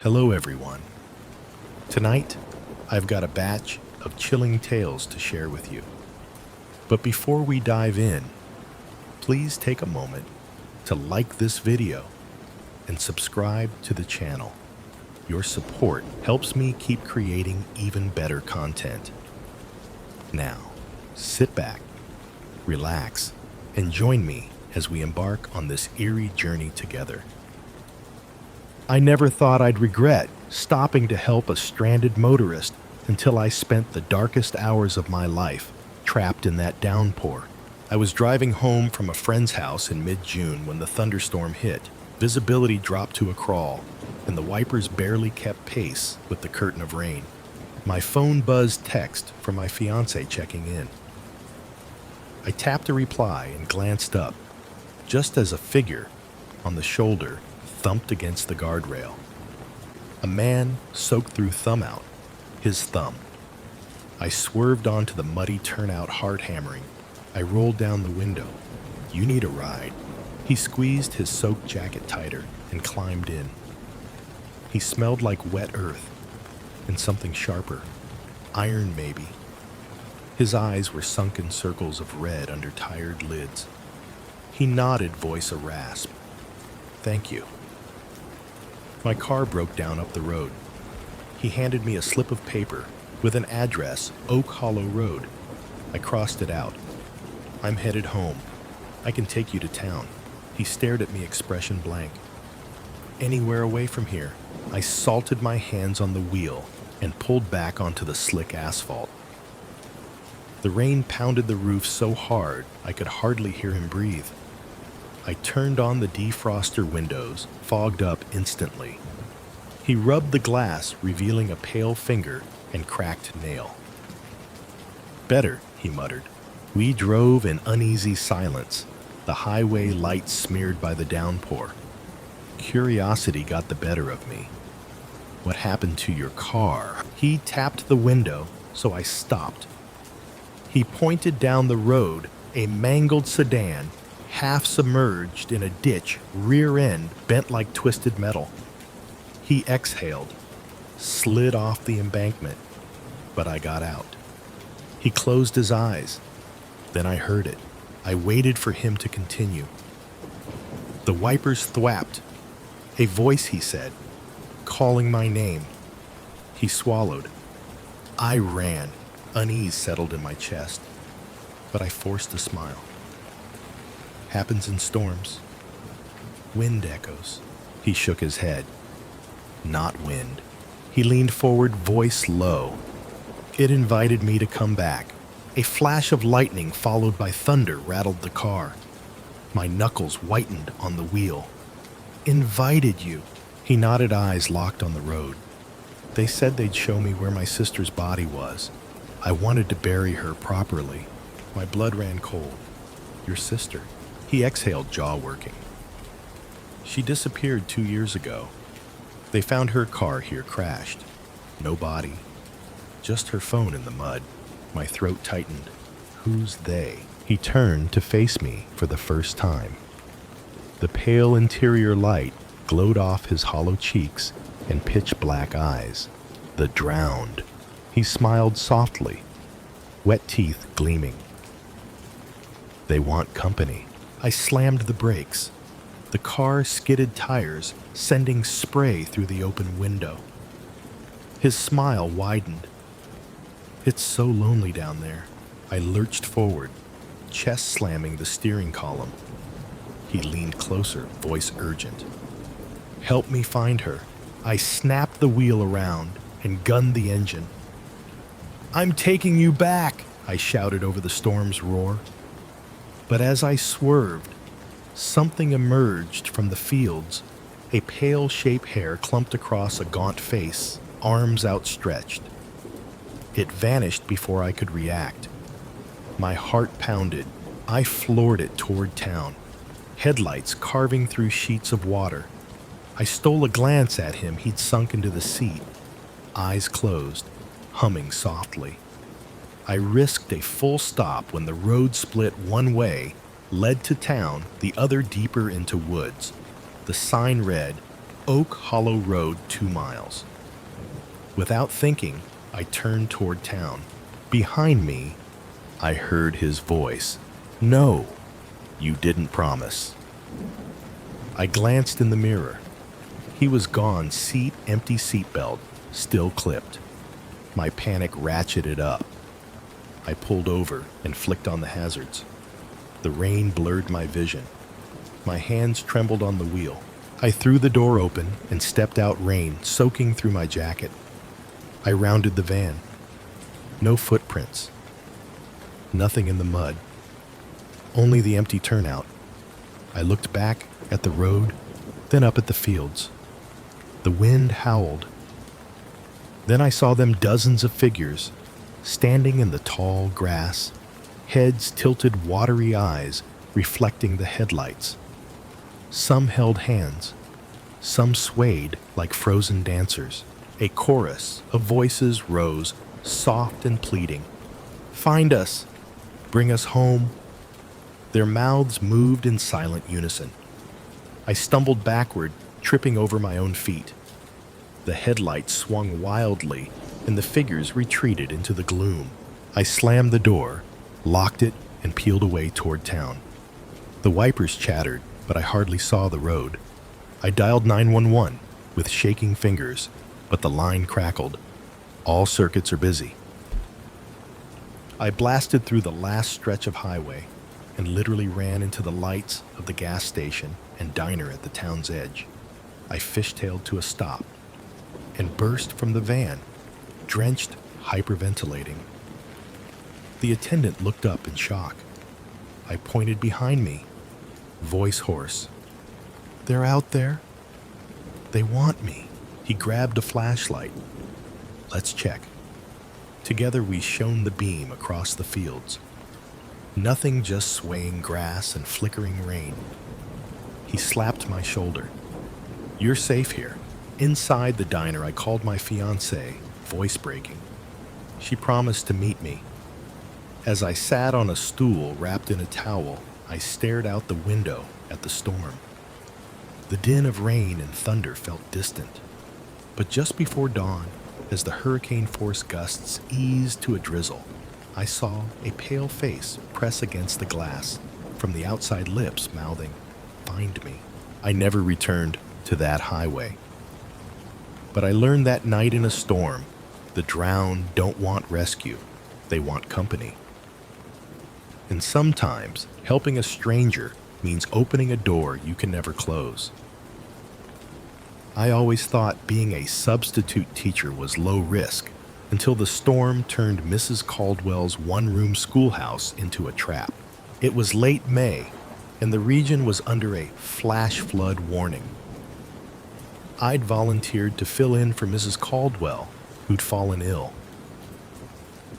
Hello everyone. Tonight, I've got a batch of chilling tales to share with you. But before we dive in, please take a moment to like this video and subscribe to the channel. Your support helps me keep creating even better content. Now, sit back, relax, and join me as we embark on this eerie journey together. I never thought I'd regret stopping to help a stranded motorist until I spent the darkest hours of my life trapped in that downpour. I was driving home from a friend's house in mid-June when the thunderstorm hit. Visibility dropped to a crawl, and the wipers barely kept pace with the curtain of rain. My phone buzzed text from my fiancé checking in. I tapped a reply and glanced up, just as a figure on the shoulder thumped against the guardrail. A man soaked through thumb out, his thumb. I swerved onto the muddy turnout, hard hammering. I rolled down the window. "You need a ride." He squeezed his soaked jacket tighter and climbed in. He smelled like wet earth and something sharper, iron maybe. His eyes were sunken circles of red under tired lids. He nodded, voice a rasp. "Thank you." My car broke down up the road. He handed me a slip of paper with an address, Oak Hollow Road. I crossed it out. "I'm headed home. I can take you to town." He stared at me, expression blank. "Anywhere away from here." I salted my hands on the wheel and pulled back onto the slick asphalt. The rain pounded the roof so hard I could hardly hear him breathe. I turned on the defroster windows, fogged up instantly. He rubbed the glass, revealing a pale finger and cracked nail. "Better," he muttered. We drove in uneasy silence, the highway lights smeared by the downpour. Curiosity got the better of me. "What happened to your car?" He tapped the window, so I stopped. He pointed down the road, a mangled sedan, half submerged in a ditch, rear end bent like twisted metal. He exhaled, slid off the embankment, but I got out. He closed his eyes. Then I heard it. I waited for him to continue. The wipers thwapped. "A voice," he said, calling my name. He swallowed. I ran. Unease settled in my chest, but I forced a smile. "Happens in storms. Wind echoes." He shook his head. "Not wind." He leaned forward, voice low. It invited me to come back. A flash of lightning followed by thunder rattled the car. My knuckles whitened on the wheel. "Invited you." He nodded, eyes locked on the road. "They said they'd show me where my sister's body was. I wanted to bury her properly." My blood ran cold. "Your sister?" He exhaled, jaw working. "She disappeared 2 years ago. They found her car here crashed. No body. Just her phone in the mud." My throat tightened. "Who's they?" He turned to face me for the first time. The pale interior light glowed off his hollow cheeks and pitch black eyes. "The drowned." He smiled softly, wet teeth gleaming. "They want company." I slammed the brakes. The car skidded tires, sending spray through the open window. His smile widened. "It's so lonely down there." I lurched forward, chest slamming the steering column. He leaned closer, voice urgent. "Help me find her." I snapped the wheel around and gunned the engine. "I'm taking you back," I shouted over the storm's roar. But as I swerved, something emerged from the fields. A pale shape hair clumped across a gaunt face, arms outstretched. It vanished before I could react. My heart pounded. I floored it toward town, headlights carving through sheets of water. I stole a glance at him. He'd sunk into the seat, eyes closed, humming softly. I risked a full stop when the road split one way, led to town, the other deeper into woods. The sign read, Oak Hollow Road 2 miles. Without thinking, I turned toward town. Behind me, I heard his voice. "No, you didn't promise." I glanced in the mirror. He was gone, empty seatbelt, still clipped. My panic ratcheted up. I pulled over and flicked on the hazards. The rain blurred my vision. My hands trembled on the wheel. I threw the door open and stepped out, rain soaking through my jacket. I rounded the van. No footprints. Nothing in the mud. Only the empty turnout. I looked back at the road, then up at the fields. The wind howled. Then I saw them, dozens of figures, standing in the tall grass, heads tilted, watery eyes reflecting the headlights. Some held hands. Some swayed like frozen dancers. A chorus of voices rose, soft and pleading. "Find us! Bring us home!" Their mouths moved in silent unison. I stumbled backward, tripping over my own feet. The headlights swung wildly, and the figures retreated into the gloom. I slammed the door, locked it, and peeled away toward town. The wipers chattered, but I hardly saw the road. I dialed 911 with shaking fingers, but the line crackled. All circuits are busy. I blasted through the last stretch of highway and literally ran into the lights of the gas station and diner at the town's edge. I fishtailed to a stop and burst from the van, drenched, hyperventilating. The attendant looked up in shock. I pointed behind me, voice hoarse. "They're out there. They want me." He grabbed a flashlight. "Let's check." Together we shone the beam across the fields. Nothing, just swaying grass and flickering rain. He slapped my shoulder. "You're safe here." Inside the diner, I called my fiancée, voice breaking. She promised to meet me. As I sat on a stool wrapped in a towel, I stared out the window at the storm. The din of rain and thunder felt distant. But just before dawn, as the hurricane-force gusts eased to a drizzle, I saw a pale face press against the glass, from the outside lips mouthing, "Find me." I never returned to that highway. But I learned that night in a storm, the drowned don't want rescue, they want company. And sometimes, helping a stranger means opening a door you can never close. I always thought being a substitute teacher was low risk, until the storm turned Mrs. Caldwell's one-room schoolhouse into a trap. It was late May, and the region was under a flash flood warning. I'd volunteered to fill in for Mrs. Caldwell, who'd fallen ill.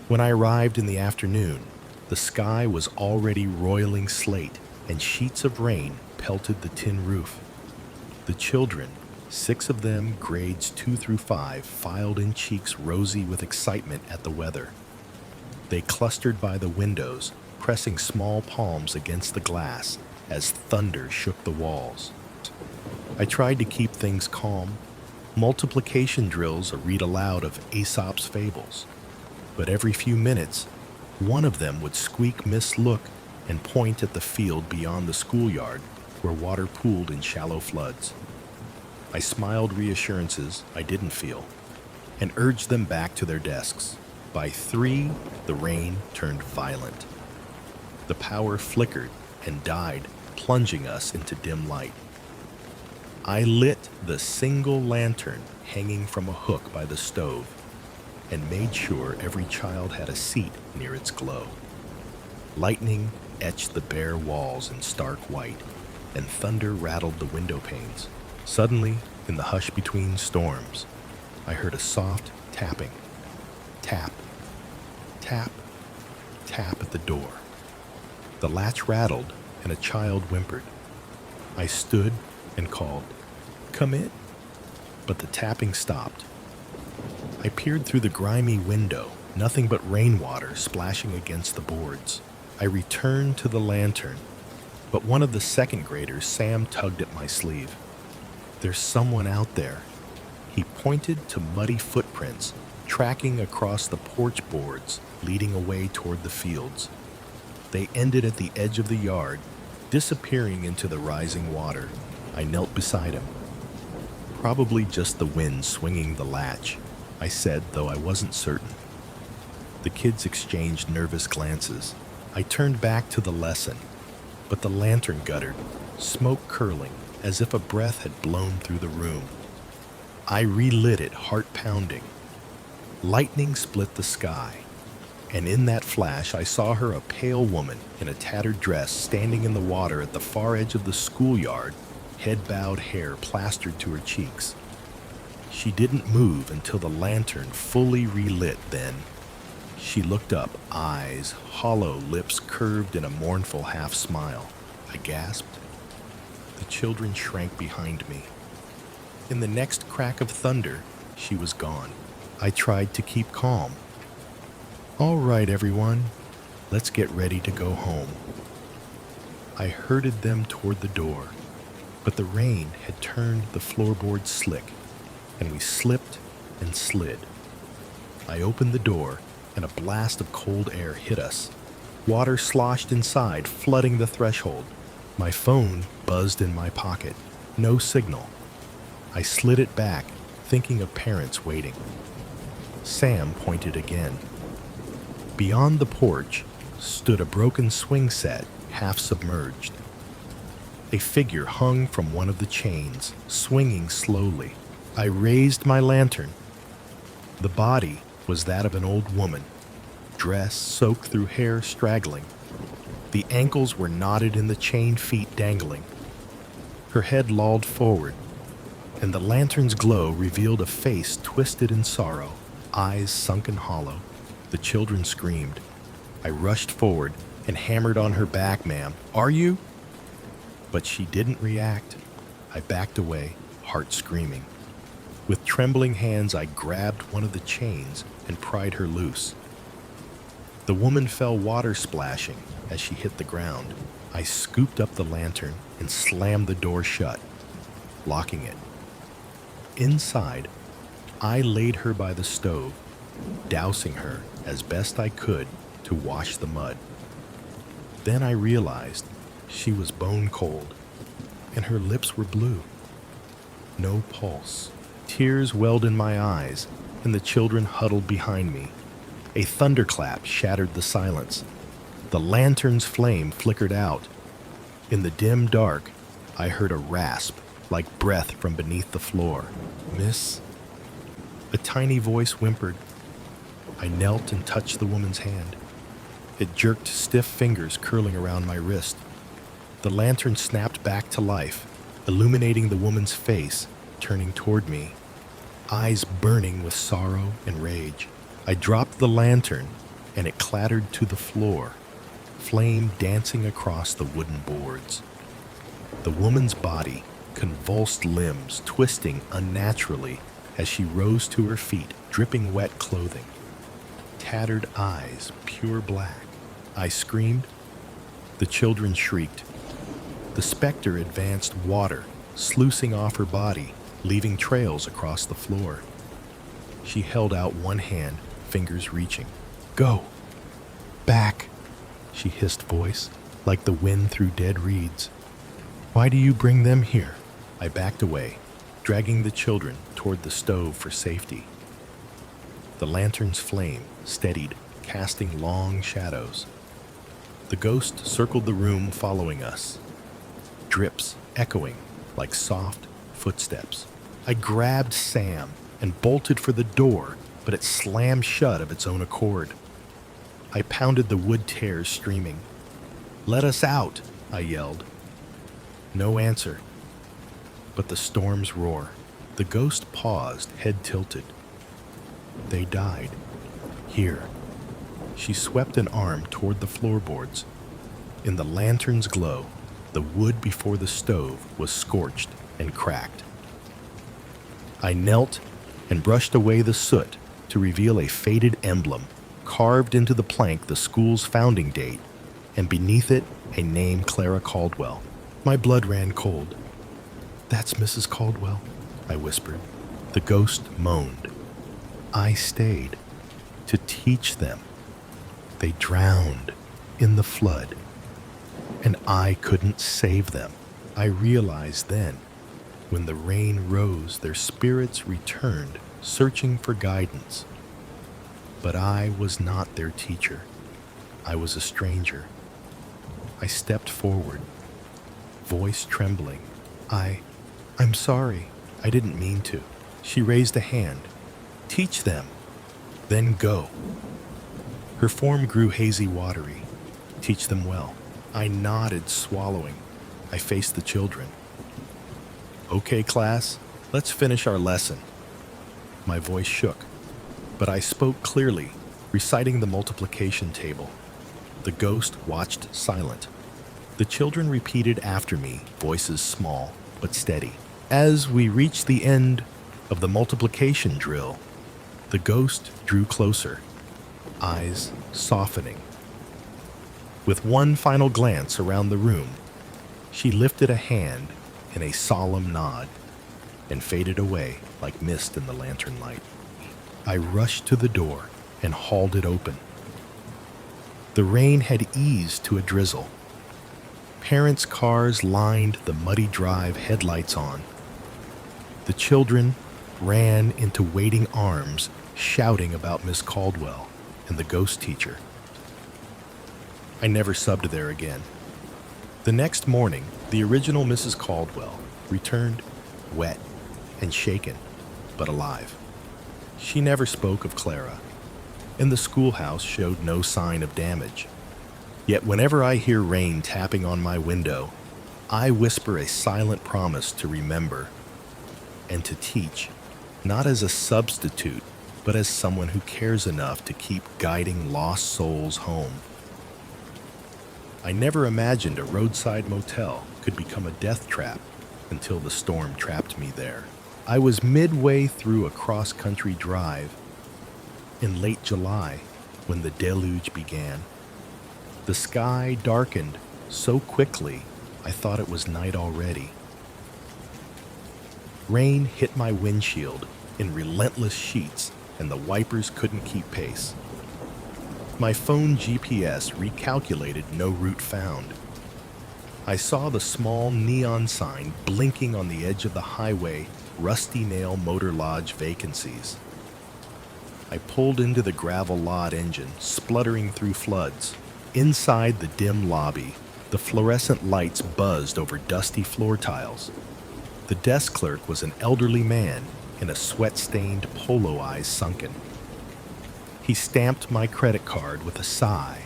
When I arrived in the afternoon, the sky was already roiling slate, and sheets of rain pelted the tin roof. The children, 6 of them grades 2 through 5, filed in, cheeks rosy with excitement at the weather. They clustered by the windows, pressing small palms against the glass as thunder shook the walls. I tried to keep things calm, multiplication drills a read aloud of Aesop's fables. But every few minutes, one of them would squeak mislook and point at the field beyond the schoolyard where water pooled in shallow floods. I smiled reassurances I didn't feel and urged them back to their desks. By 3, the rain turned violent. The power flickered and died, plunging us into dim light. I lit the single lantern hanging from a hook by the stove and made sure every child had a seat near its glow. Lightning etched the bare walls in stark white, and thunder rattled the window panes. Suddenly, in the hush between storms, I heard a soft tapping. Tap, tap, tap at the door. The latch rattled, and a child whimpered. I stood and called, "Come in," but the tapping stopped. I peered through the grimy window, nothing but rainwater splashing against the boards. I returned to the lantern, but one of the second graders, Sam, tugged at my sleeve. There's someone out there. He pointed to muddy footprints tracking across the porch boards leading away toward the fields. They ended at the edge of the yard, disappearing into the rising water. I knelt beside him. Probably just the wind swinging the latch, I said, though I wasn't certain. The kids exchanged nervous glances. I turned back to the lesson, but the lantern guttered, smoke curling as if a breath had blown through the room. I relit it, heart pounding. Lightning split the sky, and in that flash I saw her, a pale woman in a tattered dress, standing in the water at the far edge of the schoolyard, head bowed, hair plastered to her cheeks. She didn't move until the lantern fully relit. Then she looked up, eyes hollow, lips curved in a mournful half smile. I gasped. The children shrank behind me. In the next crack of thunder, she was gone. I tried to keep calm. All right, everyone, let's get ready to go home. I herded them toward the door, but the rain had turned the floorboards slick, and we slipped and slid. I opened the door, and a blast of cold air hit us. Water sloshed inside, flooding the threshold. My phone buzzed in my pocket. No signal. I slid it back, thinking of parents waiting. Sam pointed again. Beyond the porch stood a broken swing set, half submerged. A figure hung from one of the chains, swinging slowly. I raised my lantern. The body was that of an old woman, dress soaked through hair straggling. The ankles were knotted in the chained feet dangling. Her head lolled forward, and the lantern's glow revealed a face twisted in sorrow, eyes sunken hollow. The children screamed. I rushed forward and hammered on her back. "Ma'am, are you?" But she didn't react. I backed away, heart screaming. With trembling hands, I grabbed one of the chains and pried her loose. The woman fell, water splashing as she hit the ground. I scooped up the lantern and slammed the door shut, locking it. Inside, I laid her by the stove, dousing her as best I could to wash the mud. Then I realized she was bone cold, and her lips were blue. No pulse. Tears welled in my eyes, and the children huddled behind me. A thunderclap shattered the silence. The lantern's flame flickered out. In the dim dark, I heard a rasp like breath from beneath the floor. "Miss?" A tiny voice whimpered. I knelt and touched the woman's hand. It jerked stiff fingers curling around my wrist. The lantern snapped back to life, illuminating the woman's face, turning toward me, eyes burning with sorrow and rage. I dropped the lantern, and it clattered to the floor, flame dancing across the wooden boards. The woman's body, convulsed limbs twisting unnaturally as she rose to her feet, dripping wet clothing. Tattered eyes, pure black. I screamed. The children shrieked. The specter advanced, water sluicing off her body, leaving trails across the floor. She held out one hand, fingers reaching. "Go! Back!" she hissed, voice like the wind through dead reeds. "Why do you bring them here?" I backed away, dragging the children toward the stove for safety. The lantern's flame steadied, casting long shadows. The ghost circled the room, following us, drips echoing like soft footsteps. I grabbed Sam and bolted for the door, but it slammed shut of its own accord. I pounded the wood tears, streaming. "Let us out!" I yelled. No answer, but the storm's roar. The ghost paused, head tilted. "They died. Here." She swept an arm toward the floorboards. In the lantern's glow, the wood before the stove was scorched and cracked. I knelt and brushed away the soot to reveal a faded emblem, carved into the plank, the school's founding date, and beneath it a name, Clara Caldwell. My blood ran cold. "That's Mrs. Caldwell," I whispered. The ghost moaned. "I stayed to teach them. They drowned in the flood, and I couldn't save them." I realized then, when the rain rose, their spirits returned, searching for guidance. But I was not their teacher. I was a stranger. I stepped forward, voice trembling. I'm sorry. I didn't mean to." She raised a hand. "Teach them, then go." Her form grew hazy watery. "Teach them well." I nodded, swallowing. I faced the children. "Okay, class, let's finish our lesson." My voice shook, but I spoke clearly, reciting the multiplication table. The ghost watched silent. The children repeated after me, voices small but steady. As we reached the end of the multiplication drill, the ghost drew closer, eyes softening. With one final glance around the room, she lifted a hand in a solemn nod and faded away like mist in the lantern light. I rushed to the door and hauled it open. The rain had eased to a drizzle. Parents' cars lined the muddy drive, headlights on. The children ran into waiting arms, shouting about Miss Caldwell and the ghost teacher. I never subbed there again. The next morning, the original Mrs. Caldwell returned, wet and shaken, but alive. She never spoke of Clara, and the schoolhouse showed no sign of damage. Yet whenever I hear rain tapping on my window, I whisper a silent promise to remember and to teach, not as a substitute, but as someone who cares enough to keep guiding lost souls home. I never imagined a roadside motel could become a death trap until the storm trapped me there. I was midway through a cross-country drive in late July when the deluge began. The sky darkened so quickly I thought it was night already. Rain hit my windshield in relentless sheets, and the wipers couldn't keep pace. My phone GPS recalculated no route found. I saw the small neon sign blinking on the edge of the highway, Rusty Nail Motor Lodge vacancies. I pulled into the gravel lot, engine spluttering through floods. Inside the dim lobby, the fluorescent lights buzzed over dusty floor tiles. The desk clerk was an elderly man in a sweat-stained polo, eyes sunken. He stamped my credit card with a sigh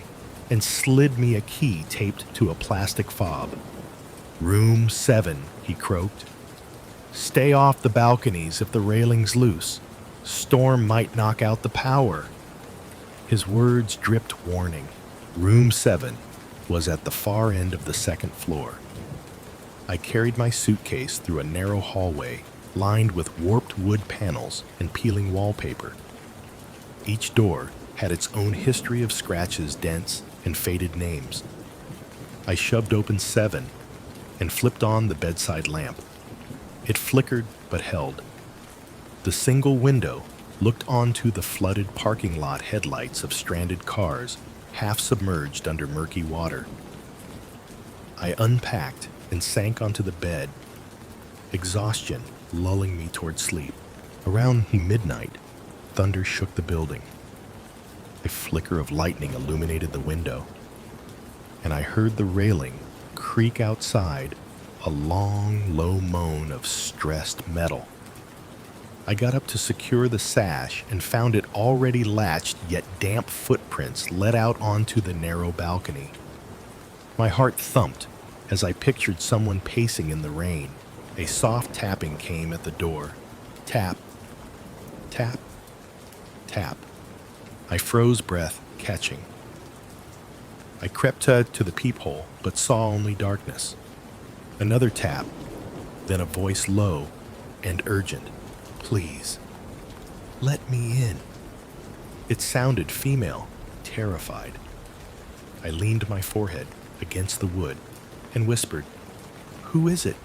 and slid me a key taped to a plastic fob. "Room 7, he croaked. "Stay off the balconies if the railing's loose. Storm might knock out the power." His words dripped warning. Room 7 was at the far end of the second floor. I carried my suitcase through a narrow hallway lined with warped wood panels and peeling wallpaper. Each door had its own history of scratches, dents, and faded names. I shoved open 7 and flipped on the bedside lamp. It flickered but held. The single window looked onto the flooded parking lot headlights of stranded cars, half submerged under murky water. I unpacked and sank onto the bed, exhaustion lulling me toward sleep. Around midnight, thunder shook the building. A flicker of lightning illuminated the window, and I heard the railing creak outside, a long, low moan of stressed metal. I got up to secure the sash and found it already latched, yet damp footprints led out onto the narrow balcony. My heart thumped as I pictured someone pacing in the rain. A soft tapping came at the door. Tap, tap, tap. I froze breath, catching. I crept to the peephole, but saw only darkness. Another tap, then a voice low and urgent. "Please, let me in." It sounded female, terrified. I leaned my forehead against the wood and whispered, "Who is it?"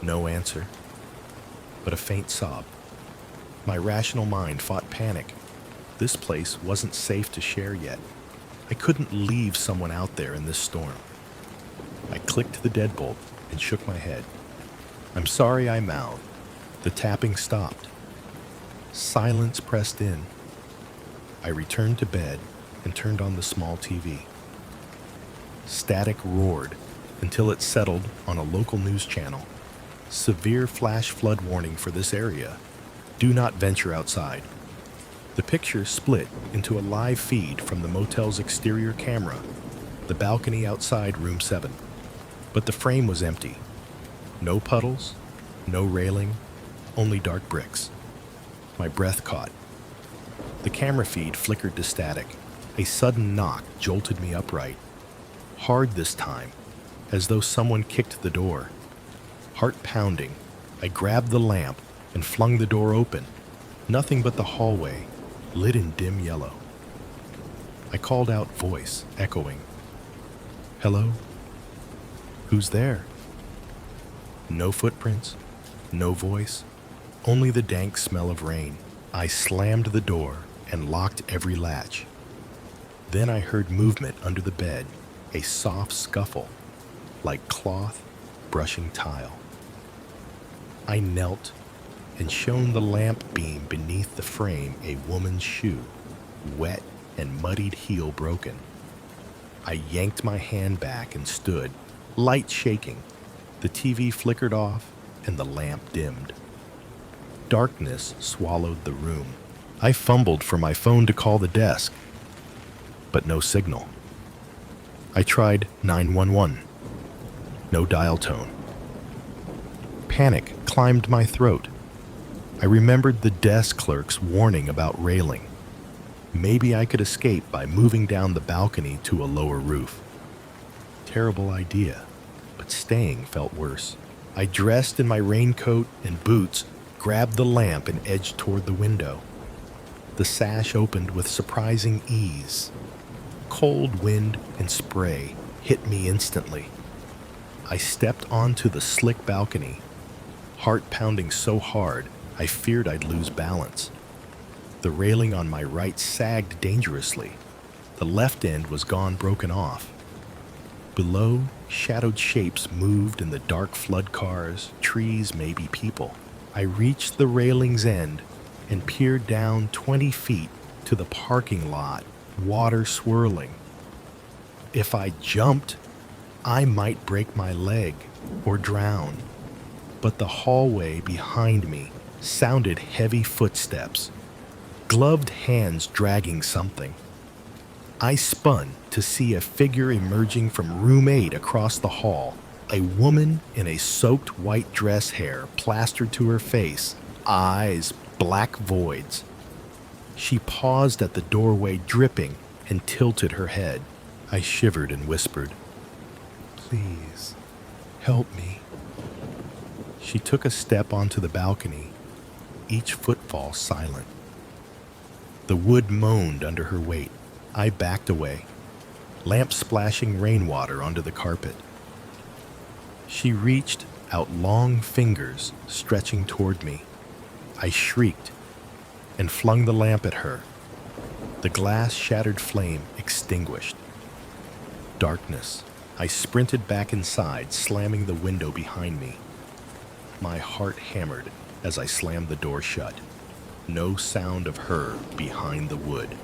No answer, but a faint sob. My rational mind fought panic. This place wasn't safe to share yet. I couldn't leave someone out there in this storm. I clicked the deadbolt and shook my head. "I'm sorry," I mouthed. The tapping stopped. Silence pressed in. I returned to bed and turned on the small TV. Static roared until it settled on a local news channel. Severe flash flood warning for this area. Do not venture outside. The picture split into a live feed from the motel's exterior camera, the balcony outside room 7. But the frame was empty. No puddles, no railing, only dark bricks. My breath caught. The camera feed flickered to static. A sudden knock jolted me upright. Hard this time, as though someone kicked the door. Heart pounding, I grabbed the lamp and flung the door open. Nothing but the hallway, lit in dim yellow. I called out, voice echoing. "Hello? Who's there?" No footprints, no voice, only the dank smell of rain. I slammed the door and locked every latch. Then I heard movement under the bed, a soft scuffle, like cloth brushing tile. I knelt and shone the lamp beam beneath the frame a woman's shoe, wet and muddied heel broken. I yanked my hand back and stood, light shaking. The TV flickered off and the lamp dimmed. Darkness swallowed the room. I fumbled for my phone to call the desk, but no signal. I tried 911. No dial tone. Panic climbed my throat. I remembered the desk clerk's warning about railing. Maybe I could escape by moving down the balcony to a lower roof. Terrible idea, but staying felt worse. I dressed in my raincoat and boots, grabbed the lamp and edged toward the window. The sash opened with surprising ease. Cold wind and spray hit me instantly. I stepped onto the slick balcony, heart pounding so hard I feared I'd lose balance. The railing on my right sagged dangerously. The left end was gone, broken off. Below, shadowed shapes moved in the dark flood cars, trees, maybe people. I reached the railing's end and peered down 20 feet to the parking lot, water swirling. If I jumped, I might break my leg or drown. But the hallway behind me sounded heavy footsteps, gloved hands dragging something. I spun to see a figure emerging from room 8 across the hall, a woman in a soaked white dress, hair plastered to her face, eyes black voids. She paused at the doorway, dripping, and tilted her head. I shivered and whispered, "Please, help me." She took a step onto the balcony, each footfall silent. The wood moaned under her weight. I backed away, lamp splashing rainwater onto the carpet. She reached out long fingers, stretching toward me. I shrieked and flung the lamp at her. The glass shattered, flame extinguished. Darkness. I sprinted back inside, slamming the window behind me. My heart hammered as I slammed the door shut. No sound of her behind the wood.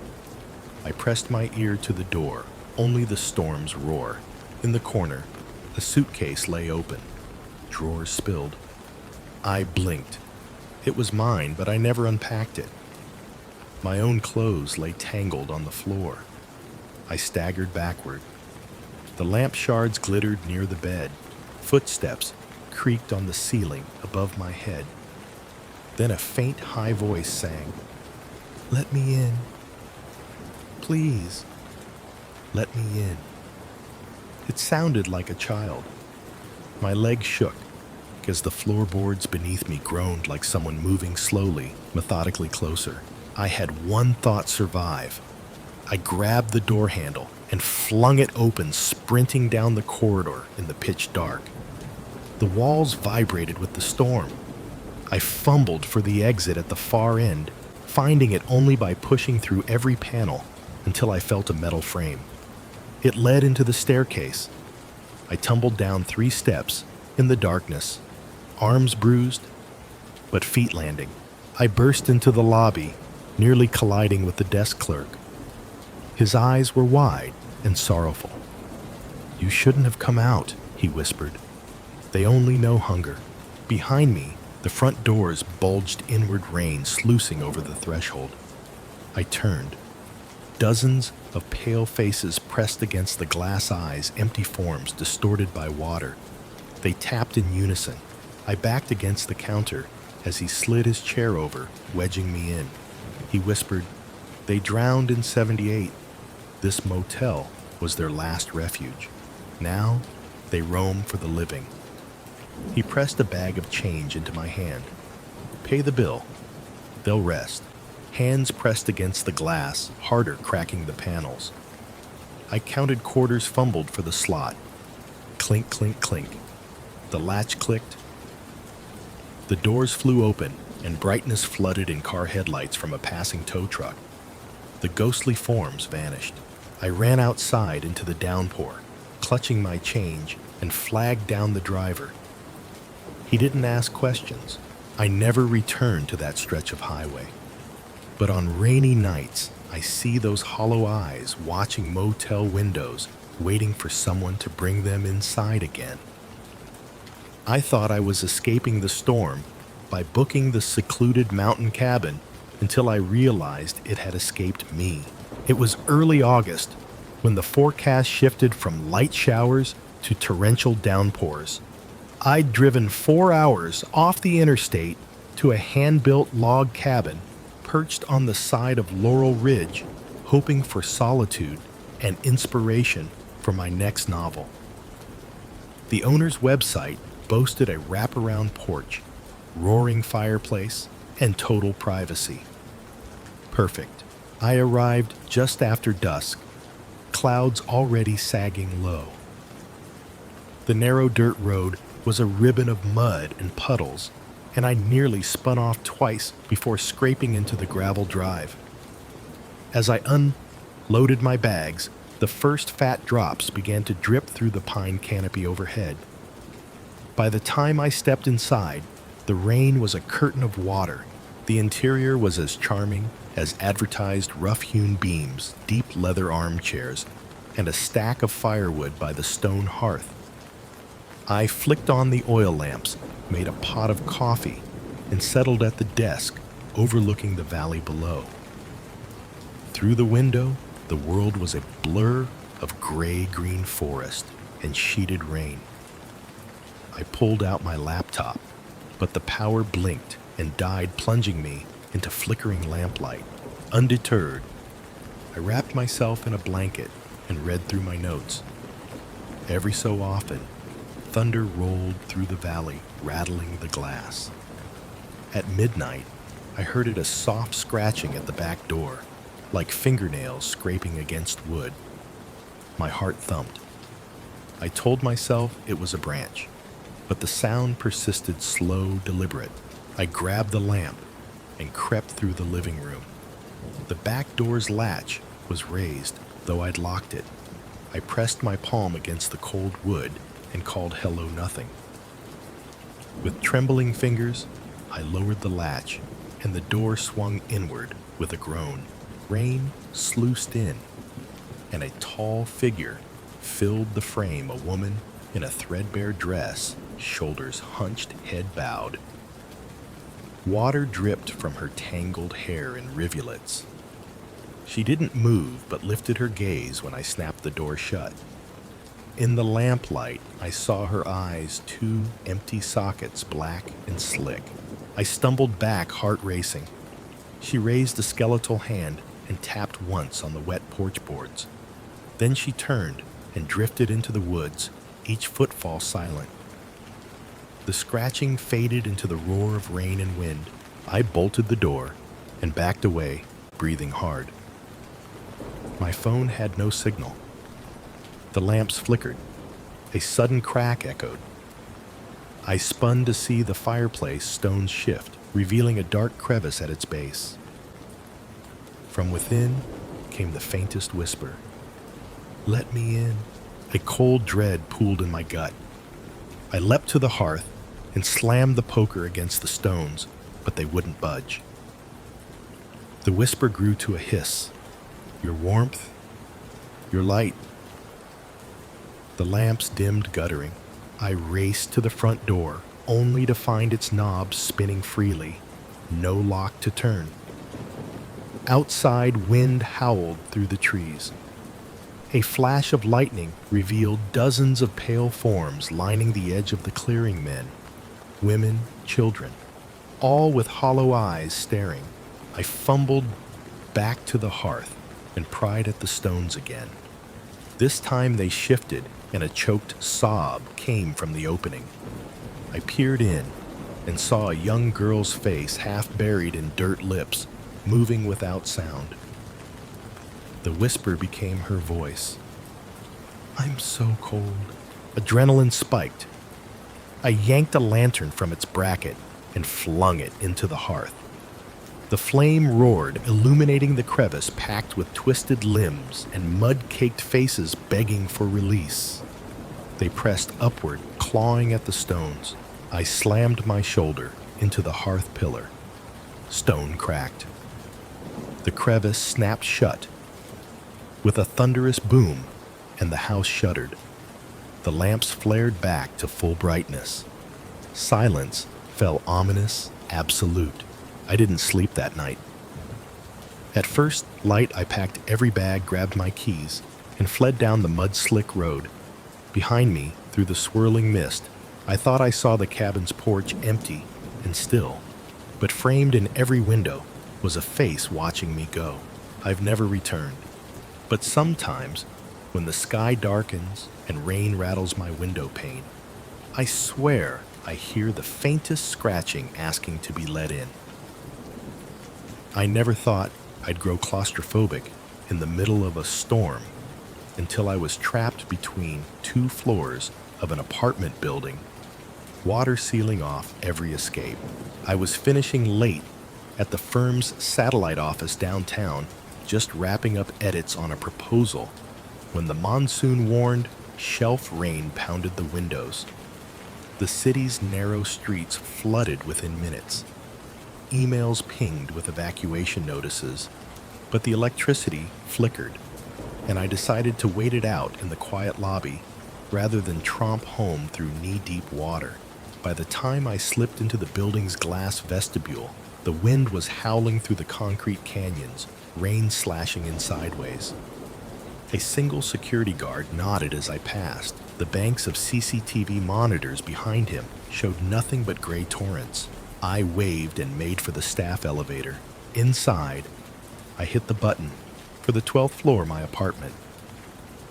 I pressed my ear to the door, only the storm's roar. In the corner, a suitcase lay open, drawers spilled. I blinked. It was mine, but I never unpacked it. My own clothes lay tangled on the floor. I staggered backward. The lamp shards glittered near the bed. Footsteps creaked on the ceiling above my head. Then a faint, high voice sang, "Let me in. Please, let me in." It sounded like a child. My legs shook as the floorboards beneath me groaned like someone moving slowly, methodically closer. I had one thought survive. I grabbed the door handle and flung it open, sprinting down the corridor in the pitch dark. The walls vibrated with the storm. I fumbled for the exit at the far end, finding it only by pushing through every panel until I felt a metal frame. It led into the staircase. I tumbled down 3 steps in the darkness, arms bruised, but feet landing. I burst into the lobby, nearly colliding with the desk clerk. His eyes were wide and sorrowful. "You shouldn't have come out," he whispered. "They only know hunger." Behind me, the front doors bulged inward, rain sluicing over the threshold. I turned. Dozens of pale faces pressed against the glass eyes, empty forms distorted by water. They tapped in unison. I backed against the counter as he slid his chair over, wedging me in. He whispered, "They drowned in '78. This motel was their last refuge. Now they roam for the living." He pressed a bag of change into my hand. "Pay the bill. They'll rest." Hands pressed against the glass, harder cracking the panels. I counted quarters, fumbled for the slot. Clink, clink, clink. The latch clicked. The doors flew open, and brightness flooded in car headlights from a passing tow truck. The ghostly forms vanished. I ran outside into the downpour, clutching my change, and flagged down the driver. He didn't ask questions. I never returned to that stretch of highway. But on rainy nights, I see those hollow eyes watching motel windows, waiting for someone to bring them inside again. I thought I was escaping the storm by booking the secluded mountain cabin until I realized it had escaped me. It was early August when the forecast shifted from light showers to torrential downpours. I'd driven 4 hours off the interstate to a hand-built log cabin perched on the side of Laurel Ridge, hoping for solitude and inspiration for my next novel. The owner's website boasted a wraparound porch, roaring fireplace, and total privacy. Perfect. I arrived just after dusk, clouds already sagging low. The narrow dirt road was a ribbon of mud and puddles, and I nearly spun off twice before scraping into the gravel drive. As I unloaded my bags, the first fat drops began to drip through the pine canopy overhead. By the time I stepped inside, the rain was a curtain of water. The interior was as charming as advertised rough-hewn beams, deep leather armchairs, and a stack of firewood by the stone hearth. I flicked on the oil lamps, made a pot of coffee, and settled at the desk overlooking the valley below. Through the window, the world was a blur of gray-green forest and sheeted rain. I pulled out my laptop, but the power blinked and died, plunging me into flickering lamplight. Undeterred, I wrapped myself in a blanket and read through my notes. Every so often, thunder rolled through the valley, rattling the glass. At midnight, I heard it a soft scratching at the back door, like fingernails scraping against wood. My heart thumped. I told myself it was a branch, but the sound persisted, slow, deliberate. I grabbed the lamp and crept through the living room. The back door's latch was raised, though I'd locked it. I pressed my palm against the cold wood and called hello nothing. With trembling fingers, I lowered the latch, and the door swung inward with a groan. Rain sluiced in, and a tall figure filled the frame, a woman in a threadbare dress, shoulders hunched, head bowed. Water dripped from her tangled hair in rivulets. She didn't move, but lifted her gaze when I snapped the door shut. In the lamplight, I saw her eyes, 2 empty sockets, black and slick. I stumbled back, heart racing. She raised a skeletal hand and tapped once on the wet porch boards. Then she turned and drifted into the woods, each footfall silent. The scratching faded into the roar of rain and wind. I bolted the door and backed away, breathing hard. My phone had no signal. The lamps flickered. A sudden crack echoed. I spun to see the fireplace stones shift, revealing a dark crevice at its base. From within came the faintest whisper. "Let me in." A cold dread pooled in my gut. I leapt to the hearth and slammed the poker against the stones, but they wouldn't budge. The whisper grew to a hiss. "Your warmth, your light." The lamps dimmed, guttering. I raced to the front door, only to find its knob spinning freely, no lock to turn. Outside, wind howled through the trees. A flash of lightning revealed dozens of pale forms lining the edge of the clearing, men, women, children, all with hollow eyes staring. I fumbled back to the hearth and pried at the stones again. This time they shifted, and a choked sob came from the opening. I peered in and saw a young girl's face half buried in dirt lips, moving without sound. The whisper became her voice. "I'm so cold." Adrenaline spiked. I yanked a lantern from its bracket and flung it into the hearth. The flame roared, illuminating the crevice packed with twisted limbs and mud-caked faces begging for release. They pressed upward, clawing at the stones. I slammed my shoulder into the hearth pillar. Stone cracked. The crevice snapped shut with a thunderous boom, and the house shuddered. The lamps flared back to full brightness. Silence fell ominous, absolute. I didn't sleep that night. At first light, I packed every bag, grabbed my keys, and fled down the mud-slick road. Behind me, through the swirling mist, I thought I saw the cabin's porch empty and still, but framed in every window was a face watching me go. I've never returned. But sometimes, when the sky darkens and rain rattles my window pane, I swear I hear the faintest scratching asking to be let in. I never thought I'd grow claustrophobic in the middle of a storm until I was trapped between 2 floors of an apartment building, water sealing off every escape. I was finishing late at the firm's satellite office downtown, just wrapping up edits on a proposal, when the monsoon warned, shelf rain pounded the windows. The city's narrow streets flooded within minutes. Emails pinged with evacuation notices, but the electricity flickered, and I decided to wait it out in the quiet lobby rather than tromp home through knee-deep water. By the time I slipped into the building's glass vestibule, the wind was howling through the concrete canyons, rain slashing in sideways. A single security guard nodded as I passed. The banks of CCTV monitors behind him showed nothing but gray torrents. I waved and made for the staff elevator. Inside, I hit the button for the 12th floor of my apartment.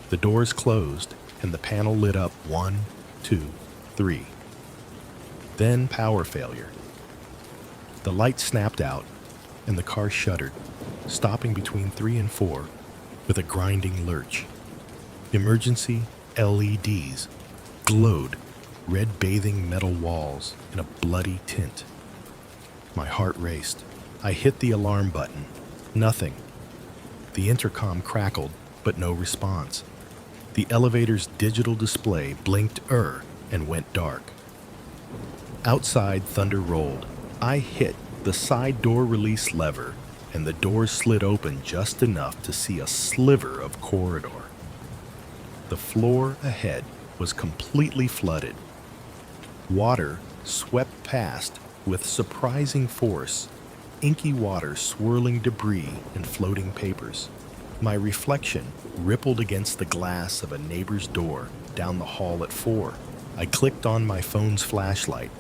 The doors closed and the panel lit up 1, 2, 3. Then power failure. The light snapped out and the car shuddered, stopping between 3 and 4 with a grinding lurch. Emergency LEDs glowed red bathing metal walls in a bloody tint. My heart raced. I hit the alarm button. Nothing. The intercom crackled, but no response. The elevator's digital display blinked and went dark. Outside, thunder rolled. I hit the side door release lever, and the door slid open just enough to see a sliver of corridor. The floor ahead was completely flooded. Water swept past with surprising force, inky water swirling debris and floating papers. My reflection rippled against the glass of a neighbor's door down the hall at 4. I clicked on my phone's flashlight.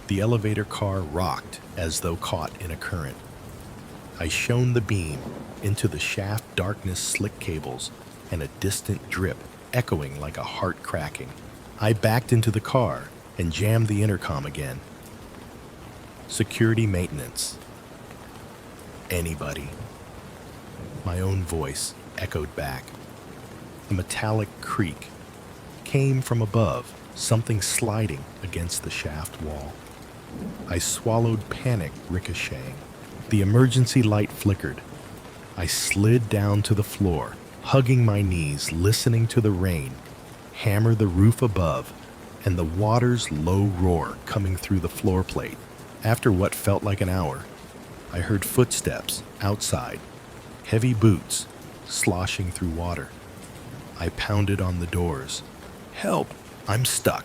The elevator car rocked as though caught in a current. I shone the beam into the shaft darkness, slick cables, and a distant drip echoing like a heart cracking. I backed into the car and jammed the intercom again. Security maintenance. Anybody? My own voice echoed back. A metallic creak came from above, something sliding against the shaft wall. I swallowed, panic ricocheting. The emergency light flickered. I slid down to the floor, hugging my knees, listening to the rain hammer the roof above and the water's low roar coming through the floor plate. After what felt like an hour, I heard footsteps outside, heavy boots sloshing through water. I pounded on the doors. "Help! I'm stuck!"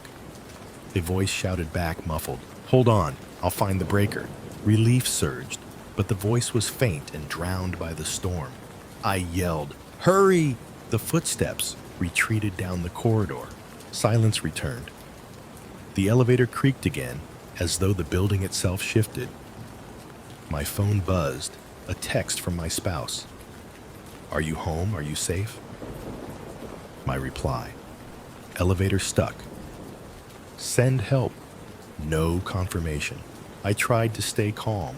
A voice shouted back, muffled. "Hold on, I'll find the breaker." Relief surged, but the voice was faint and drowned by the storm. I yelled, "Hurry!" The footsteps retreated down the corridor. Silence returned. The elevator creaked again, as though the building itself shifted. My phone buzzed, a text from my spouse. "Are you home? Are you safe?" My reply, "Elevator stuck. Send help." No confirmation. I tried to stay calm.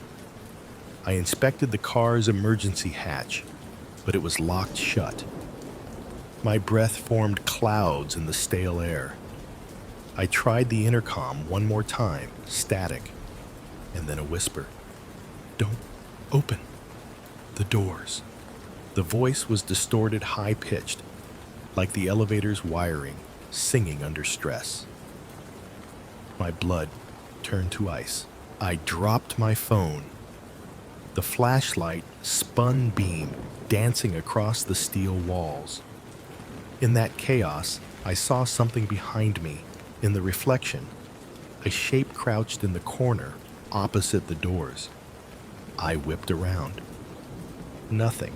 I inspected the car's emergency hatch, but it was locked shut. My breath formed clouds in the stale air. I tried the intercom one more time, static, and then a whisper. "Don't open the doors." The voice was distorted, high-pitched, like the elevator's wiring, singing under stress. My blood turned to ice. I dropped my phone. The flashlight spun beam dancing across the steel walls. In that chaos, I saw something behind me. In the reflection, a shape crouched in the corner opposite the doors. I whipped around. Nothing.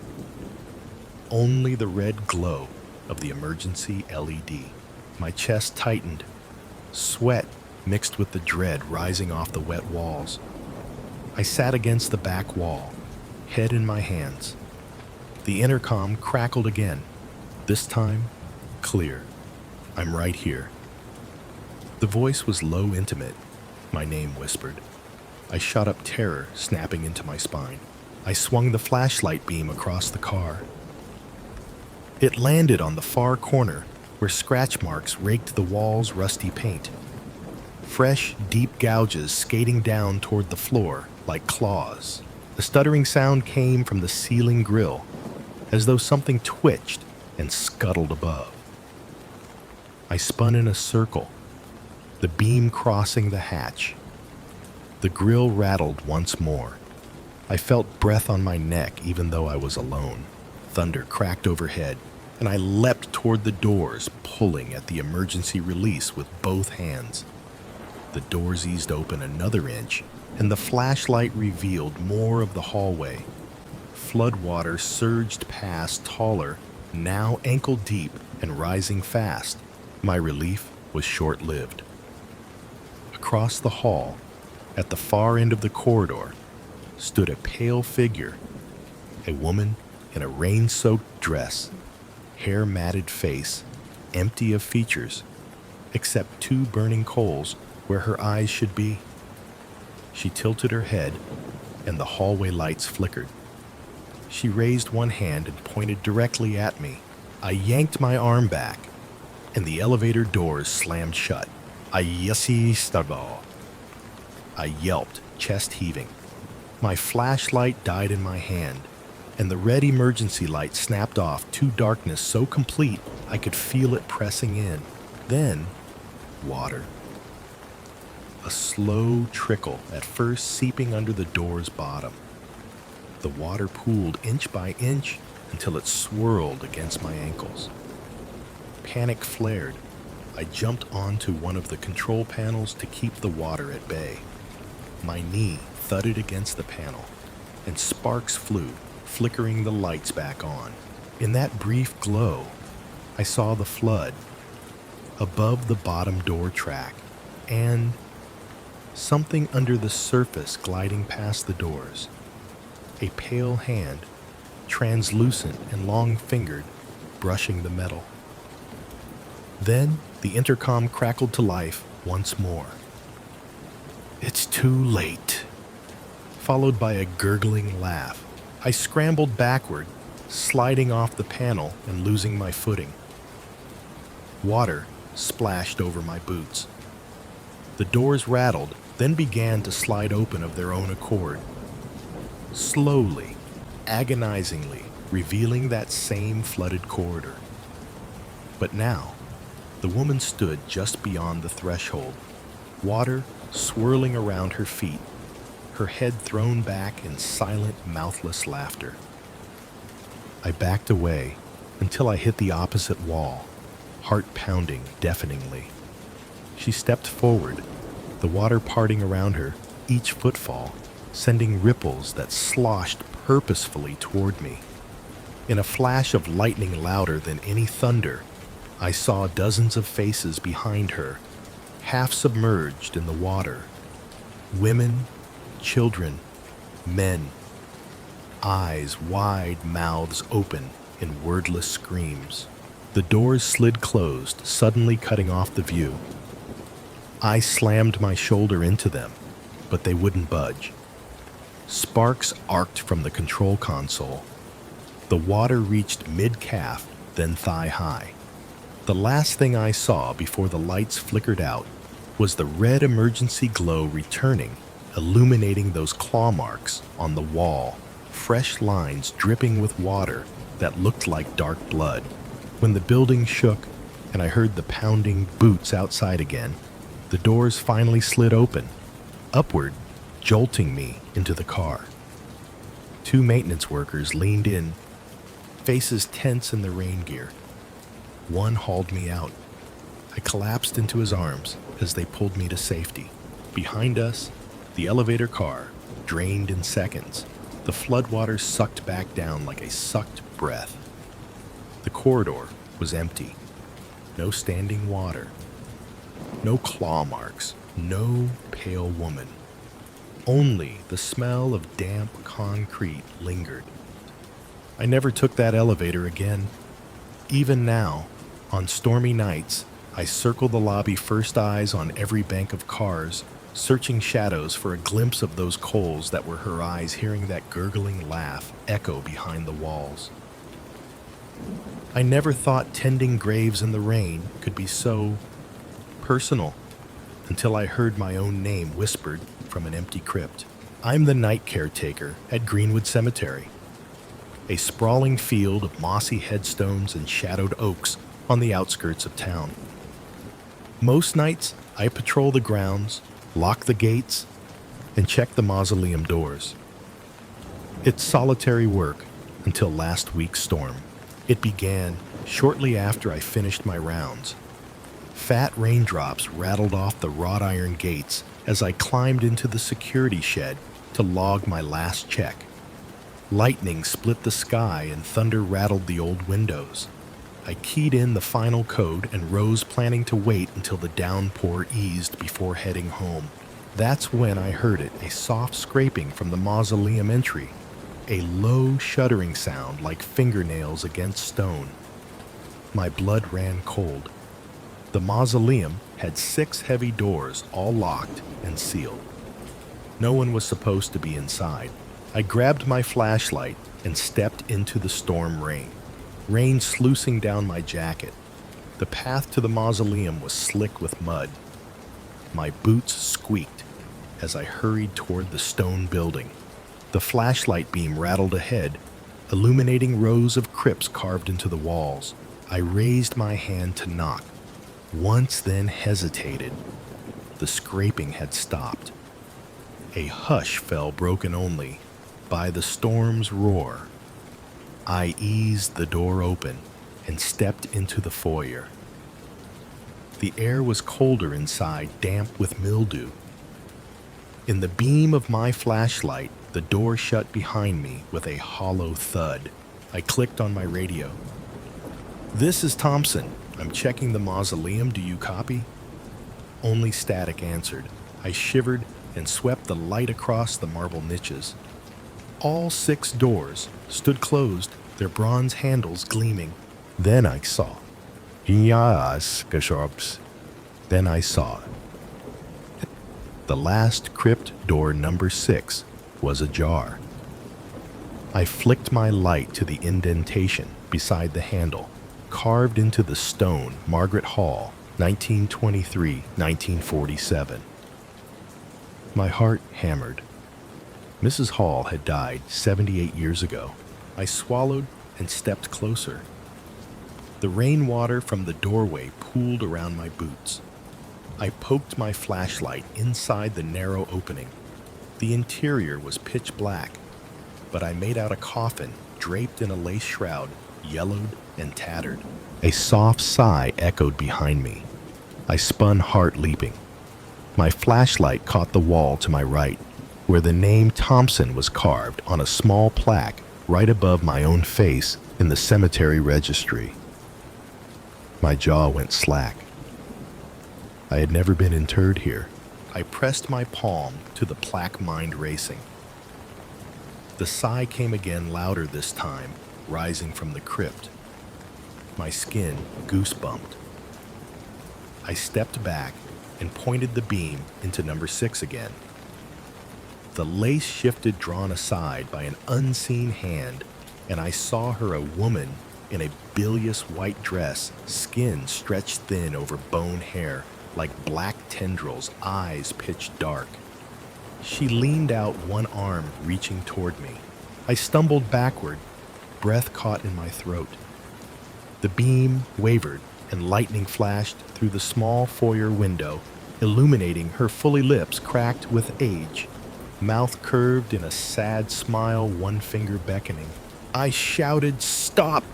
Only the red glow of the emergency LED. My chest tightened. Sweat mixed with the dread rising off the wet walls. I sat against the back wall, head in my hands. The intercom crackled again. This time, clear. "I'm right here." The voice was low, intimate. My name whispered. I shot up, terror snapping into my spine. I swung the flashlight beam across the car. It landed on the far corner, where scratch marks raked the wall's rusty paint. Fresh, deep gouges skating down toward the floor like claws. The stuttering sound came from the ceiling grill, as though something twitched and scuttled above. I spun in a circle, the beam crossing the hatch. The grill rattled once more. I felt breath on my neck even though I was alone. Thunder cracked overhead, and I leapt toward the doors, pulling at the emergency release with both hands. The doors eased open another inch, and the flashlight revealed more of the hallway. Floodwater surged past, taller, now ankle-deep and rising fast. My relief was short-lived. Across the hall, at the far end of the corridor, stood a pale figure, a woman in a rain-soaked dress, hair-matted face, empty of features, except two burning coals where her eyes should be. She tilted her head, and the hallway lights flickered. She raised one hand and pointed directly at me. I yanked my arm back, and the elevator doors slammed shut. I yelped, chest heaving. My flashlight died in my hand, and the red emergency light snapped off to darkness so complete I could feel it pressing in. Then, water. A slow trickle, at first seeping under the door's bottom. The water pooled inch by inch until it swirled against my ankles. Panic flared. I jumped onto one of the control panels to keep the water at bay. My knee thudded against the panel, and sparks flew, flickering the lights back on. In that brief glow, I saw the flood above the bottom door track, and something under the surface gliding past the doors. A pale hand, translucent and long-fingered, brushing the metal. Then the intercom crackled to life once more. "It's too late," followed by a gurgling laugh. I scrambled backward, sliding off the panel and losing my footing. Water splashed over my boots. The doors rattled, then began to slide open of their own accord, slowly, agonizingly, revealing that same flooded corridor. But now, the woman stood just beyond the threshold, water swirling around her feet, her head thrown back in silent, mouthless laughter. I backed away until I hit the opposite wall, heart pounding deafeningly. She stepped forward, the water parting around her, each footfall sending ripples that sloshed purposefully toward me. In a flash of lightning louder than any thunder, I saw dozens of faces behind her, half submerged in the water. Women, children, men, eyes wide, mouths open in wordless screams. The doors slid closed, suddenly cutting off the view. I slammed my shoulder into them, but they wouldn't budge. Sparks arced from the control console. The water reached mid-calf, then thigh-high. The last thing I saw before the lights flickered out was the red emergency glow returning, illuminating those claw marks on the wall, fresh lines dripping with water that looked like dark blood. When the building shook and I heard the pounding boots outside again, the doors finally slid open, upward, jolting me into the car. Two maintenance workers leaned in, faces tense in the rain gear. One hauled me out. I collapsed into his arms as they pulled me to safety. Behind us, the elevator car drained in seconds. The floodwaters sucked back down like a sucked breath. The corridor was empty. No standing water. No claw marks. No pale woman. Only the smell of damp concrete lingered. I never took that elevator again. Even now, on stormy nights, I circle the lobby, first eyes on every bank of cars, searching shadows for a glimpse of those coals that were her eyes, hearing that gurgling laugh echo behind the walls. I never thought tending graves in the rain could be so personal until I heard my own name whispered from an empty crypt. I'm the night caretaker at Greenwood Cemetery, a sprawling field of mossy headstones and shadowed oaks on the outskirts of town. Most nights, I patrol the grounds, lock the gates, and check the mausoleum doors. It's solitary work until last week's storm. It began shortly after I finished my rounds. Fat raindrops rattled off the wrought iron gates as I climbed into the security shed to log my last check. Lightning split the sky and thunder rattled the old windows. I keyed in the final code and rose, planning to wait until the downpour eased before heading home. That's when I heard it, a soft scraping from the mausoleum entry, a low shuddering sound like fingernails against stone. My blood ran cold. The mausoleum had 6 heavy doors, all locked and sealed. No one was supposed to be inside. I grabbed my flashlight and stepped into the storm rain sluicing down my jacket. The path to the mausoleum was slick with mud. My boots squeaked as I hurried toward the stone building. The flashlight beam rattled ahead, illuminating rows of crypts carved into the walls. I raised my hand to knock, once then hesitated. The scraping had stopped. A hush fell, broken only by the storm's roar. I eased the door open and stepped into the foyer. The air was colder inside, damp with mildew. In the beam of my flashlight, the door shut behind me with a hollow thud. I clicked on my radio. "This is Thompson. I'm checking the mausoleum. Do you copy?" Only static answered. I shivered and swept the light across the marble niches. All 6 doors stood closed, their bronze handles gleaming. Then I saw. Yes, Geschops. Then I saw. The last crypt door, number 6, was ajar. I flicked my light to the indentation beside the handle. Carved into the stone, Margaret Hall, 1923, 1947. My heart hammered. Mrs. Hall had died 78 years ago. I swallowed and stepped closer. The rainwater from the doorway pooled around my boots. I poked my flashlight inside the narrow opening. The interior was pitch black, but I made out a coffin draped in a lace shroud, yellowed and tattered. A soft sigh echoed behind me. I spun, heart leaping. My flashlight caught the wall to my right, where the name Thompson was carved on a small plaque right above my own face in the cemetery registry. My jaw went slack. I had never been interred here. I pressed my palm to the plaque, mind racing. The sigh came again, louder this time, rising from the crypt. My skin goosebumped. I stepped back and pointed the beam into number 6 again. The lace shifted, drawn aside by an unseen hand, and I saw her, a woman in a bilious white dress, skin stretched thin over bone hair, like black tendrils, eyes pitch dark. She leaned out, one arm reaching toward me. I stumbled backward, breath caught in my throat. The beam wavered, and lightning flashed through the small foyer window, illuminating her fully lips cracked with age, mouth curved in a sad smile, one finger beckoning. I shouted, "Stop!"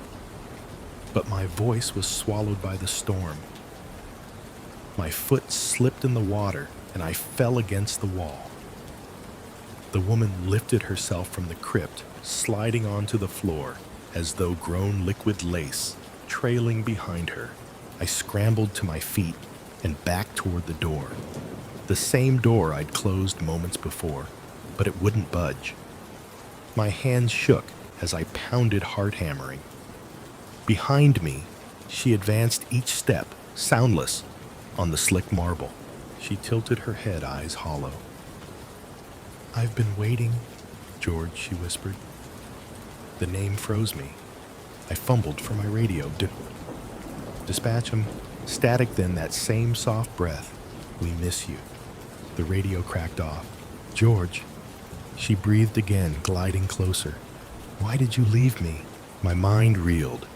But my voice was swallowed by the storm. My foot slipped in the water, and I fell against the wall. The woman lifted herself from the crypt, sliding onto the floor, as though grown liquid lace, trailing behind her. I scrambled to my feet and back toward the door. The same door I'd closed moments before, but it wouldn't budge. My hands shook as I pounded, heart hammering. Behind me, she advanced each step, soundless, on the slick marble. She tilted her head, eyes hollow. "I've been waiting, George," she whispered. The name froze me. I fumbled for my radio. Dispatch him. Static, then that same soft breath. "We miss you." The radio cracked off. "George," she breathed again, gliding closer. "Why did you leave me?" My mind reeled.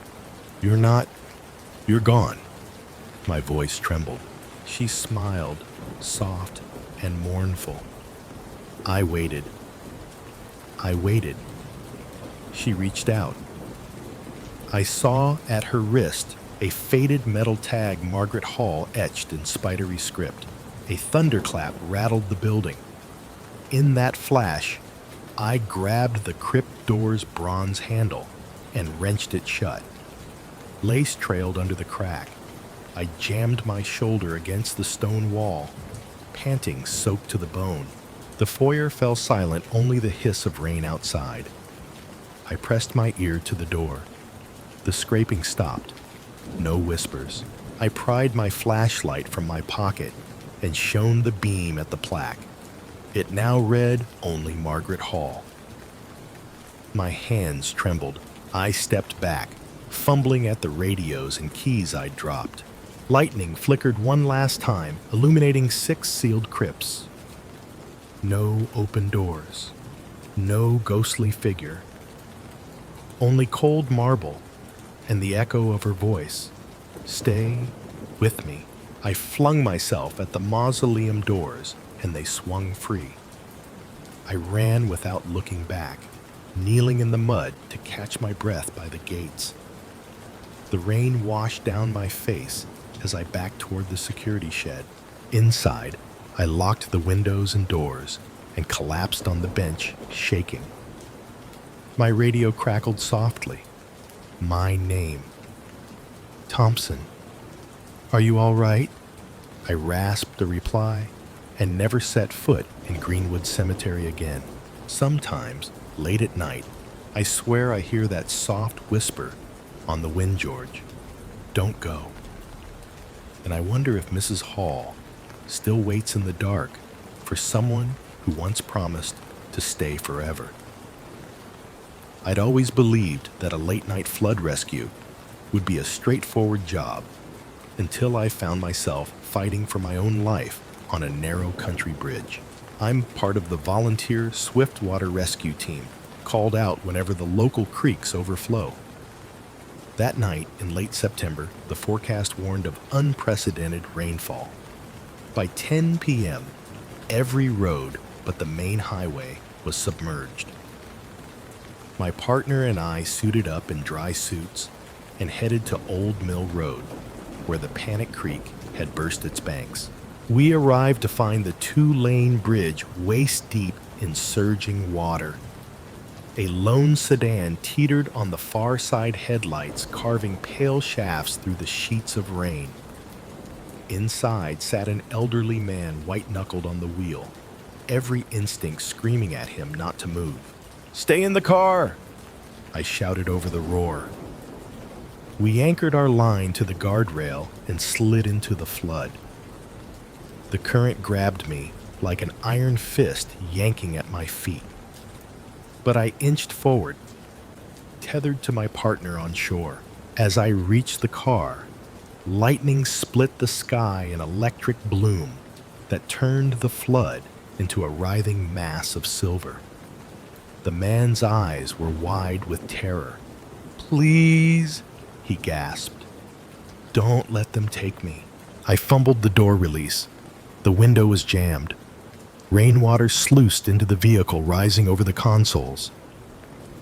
You're gone." My voice trembled. She smiled, soft and mournful. I waited. She reached out. I saw at her wrist a faded metal tag, Margaret Hall, etched in spidery script. A thunderclap rattled the building. In that flash, I grabbed the crypt door's bronze handle and wrenched it shut. Lace trailed under the crack. I jammed my shoulder against the stone wall, panting, soaked to the bone. The foyer fell silent, only the hiss of rain outside. I pressed my ear to the door. The scraping stopped. No whispers. I pried my flashlight from my pocket and shone the beam at the plaque. It now read only Margaret Hall. My hands trembled. I stepped back, fumbling at the radios and keys I'd dropped. Lightning flickered one last time, illuminating 6 sealed crypts. No open doors. No ghostly figure. Only cold marble and the echo of her voice. "Stay with me." I flung myself at the mausoleum doors, and they swung free. I ran without looking back, kneeling in the mud to catch my breath by the gates. The rain washed down my face as I backed toward the security shed. Inside, I locked the windows and doors and collapsed on the bench, shaking. My radio crackled softly. My name. "Thompson. Are you all right?" I rasped a reply and never set foot in Greenwood Cemetery again. Sometimes, late at night, I swear I hear that soft whisper on the wind, "George, don't go." And I wonder if Mrs. Hall still waits in the dark for someone who once promised to stay forever. I'd always believed that a late-night flood rescue would be a straightforward job, until I found myself fighting for my own life on a narrow country bridge. I'm part of the volunteer swiftwater rescue team, called out whenever the local creeks overflow. That night in late September, the forecast warned of unprecedented rainfall. By 10 p.m., every road but the main highway was submerged. My partner and I suited up in dry suits and headed to Old Mill Road, where the Panic Creek had burst its banks. We arrived to find the 2-lane bridge waist-deep in surging water. A lone sedan teetered on the far side headlights, carving pale shafts through the sheets of rain. Inside sat an elderly man white-knuckled on the wheel, every instinct screaming at him not to move. "Stay in the car!" I shouted over the roar. We anchored our line to the guardrail and slid into the flood. The current grabbed me like an iron fist yanking at my feet. But I inched forward, tethered to my partner on shore. As I reached the car, lightning split the sky in electric bloom that turned the flood into a writhing mass of silver. The man's eyes were wide with terror. "Please," he gasped. "Don't let them take me." I fumbled the door release. The window was jammed. Rainwater sluiced into the vehicle, rising over the consoles.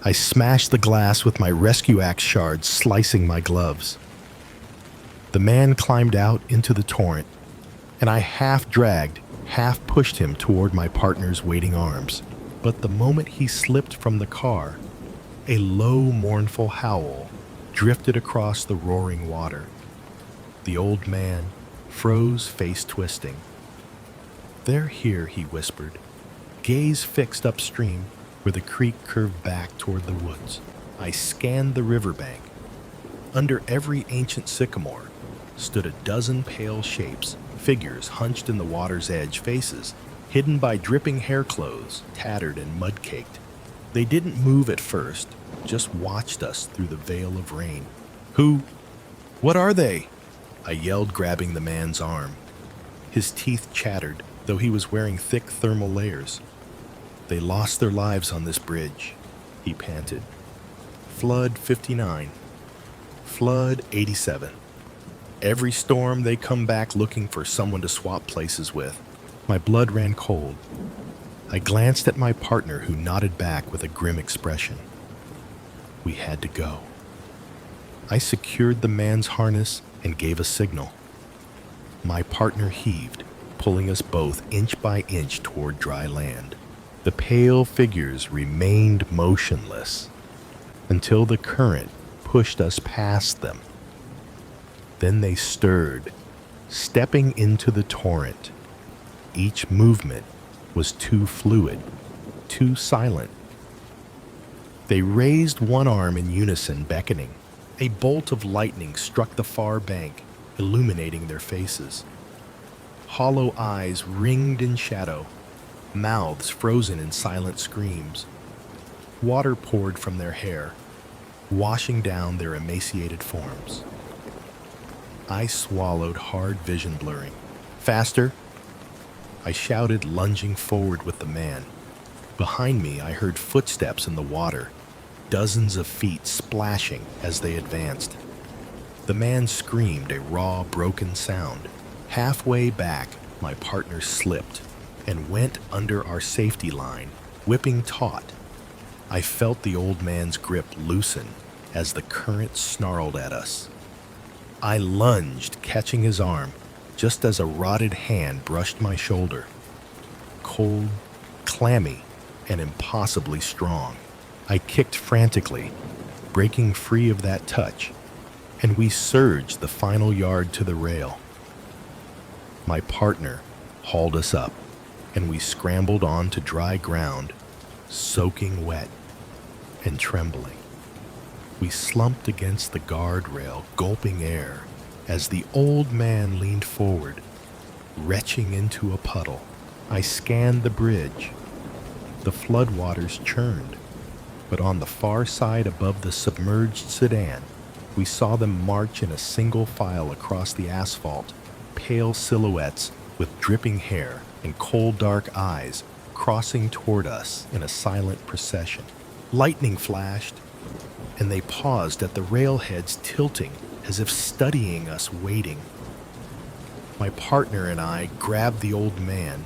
I smashed the glass with my rescue axe shards, slicing my gloves. The man climbed out into the torrent, and I half dragged, half pushed him toward my partner's waiting arms. But the moment he slipped from the car, a low, mournful howl drifted across the roaring water. The old man froze, face twisting. "They're here," he whispered, gaze fixed upstream where the creek curved back toward the woods. I scanned the riverbank. Under every ancient sycamore stood a dozen pale shapes, figures hunched in the water's edge, faces hidden by dripping hair clothes, tattered and mud-caked. They didn't move at first, just watched us through the veil of rain. What are they?" I yelled, grabbing the man's arm. His teeth chattered, though he was wearing thick thermal layers. "They lost their lives on this bridge," he panted. "Flood 59. Flood 87. Every storm they come back looking for someone to swap places with." My blood ran cold. I glanced at my partner, who nodded back with a grim expression. We had to go. I secured the man's harness and gave a signal. My partner heaved, pulling us both inch by inch toward dry land. The pale figures remained motionless until the current pushed us past them. Then they stirred, stepping into the torrent. Each movement was too fluid, too silent. They raised one arm in unison, beckoning. A bolt of lightning struck the far bank, illuminating their faces. Hollow eyes ringed in shadow, mouths frozen in silent screams. Water poured from their hair, washing down their emaciated forms. I swallowed, hard, vision blurring. "Faster!" I shouted, lunging forward with the man. Behind me, I heard footsteps in the water, dozens of feet splashing as they advanced. The man screamed, a raw, broken sound. Halfway back, my partner slipped and went under our safety line, whipping taut. I felt the old man's grip loosen as the current snarled at us. I lunged, catching his arm, just as a rotted hand brushed my shoulder. Cold, clammy, and impossibly strong. I kicked frantically, breaking free of that touch, and we surged the final yard to the rail. My partner hauled us up, and we scrambled on to dry ground, soaking wet and trembling. We slumped against the guardrail, gulping air, as the old man leaned forward, retching into a puddle. I scanned the bridge. The floodwaters churned, but on the far side above the submerged sedan, We saw them march in a single file across the asphalt, pale silhouettes with dripping hair and cold dark eyes crossing toward us in a silent procession. Lightning flashed, and they paused at the railheads, tilting as if studying us waiting. My partner and I grabbed the old man,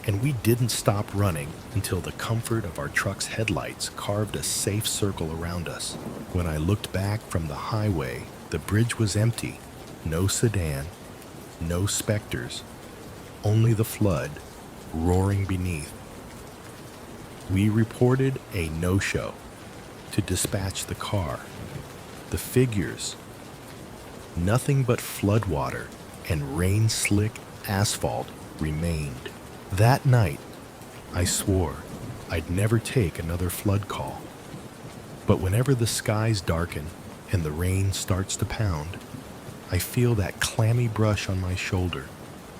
and we didn't stop running until the comfort of our truck's headlights carved a safe circle around us. When I looked back from the highway, the bridge was empty. No sedan, no specters, only the flood roaring beneath. We reported a no-show to dispatch the car. The figures, nothing but floodwater and rain-slick asphalt remained. That night, I swore I'd never take another flood call. But whenever the skies darken and the rain starts to pound, I feel that clammy brush on my shoulder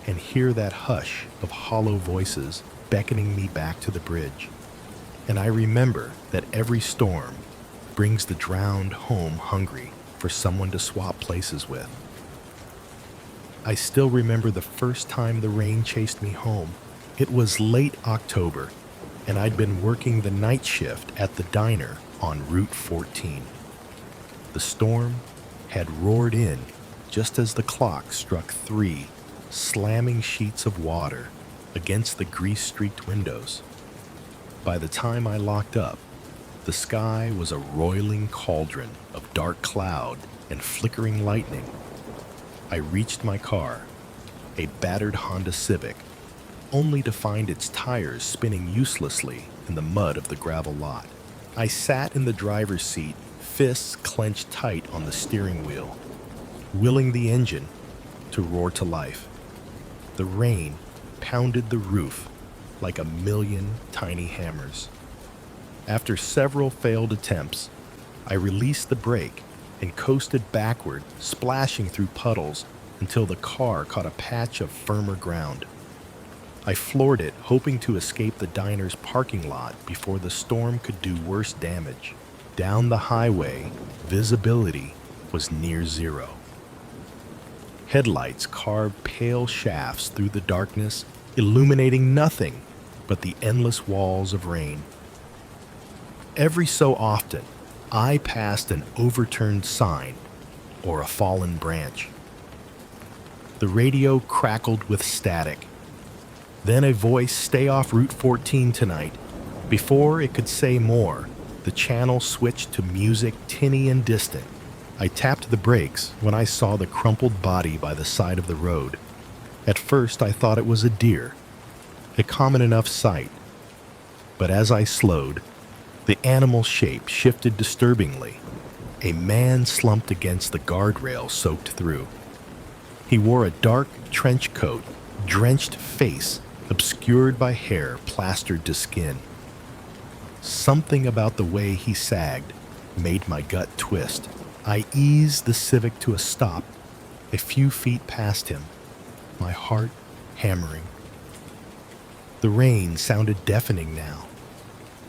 and hear that hush of hollow voices beckoning me back to the bridge. And I remember that every storm brings the drowned home hungry for someone to swap places with. I still remember the first time the rain chased me home. It was late October, and I'd been working the night shift at the diner on Route 14. The storm had roared in just as the clock struck 3, slamming sheets of water against the grease-streaked windows. By the time I locked up, the sky was a roiling cauldron of dark cloud and flickering lightning. I reached my car, a battered Honda Civic, only to find its tires spinning uselessly in the mud of the gravel lot. I sat in the driver's seat, fists clenched tight on the steering wheel, willing the engine to roar to life. The rain pounded the roof like a million tiny hammers. After several failed attempts, I released the brake and coasted backward, splashing through puddles until the car caught a patch of firmer ground. I floored it, hoping to escape the diner's parking lot before the storm could do worse damage. Down the highway, visibility was near zero. Headlights carved pale shafts through the darkness, illuminating nothing but the endless walls of rain. Every so often, I passed an overturned sign or a fallen branch. The radio crackled with static. Then a voice, "Stay off Route 14 tonight." Before it could say more, the channel switched to music tinny and distant. I tapped the brakes when I saw the crumpled body by the side of the road. At first, I thought it was a deer, a common enough sight. But as I slowed, the animal's shape shifted disturbingly. A man slumped against the guardrail, soaked through. He wore a dark trench coat, drenched face obscured by hair plastered to skin. Something about the way he sagged made my gut twist. I eased the Civic to a stop, a few feet past him, my heart hammering. The rain sounded deafening now,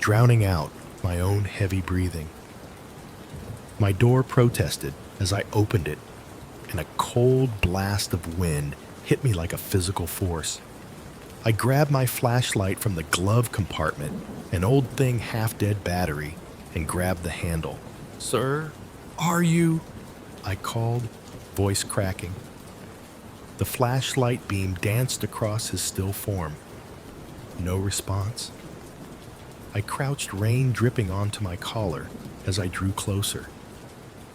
drowning out my own heavy breathing. My door protested as I opened it, and a cold blast of wind hit me like a physical force. I grabbed my flashlight from the glove compartment, an old thing half-dead battery, and grabbed the handle. "Sir, are you?" I called, voice cracking. The flashlight beam danced across his still form. No response. I crouched, rain dripping onto my collar as I drew closer.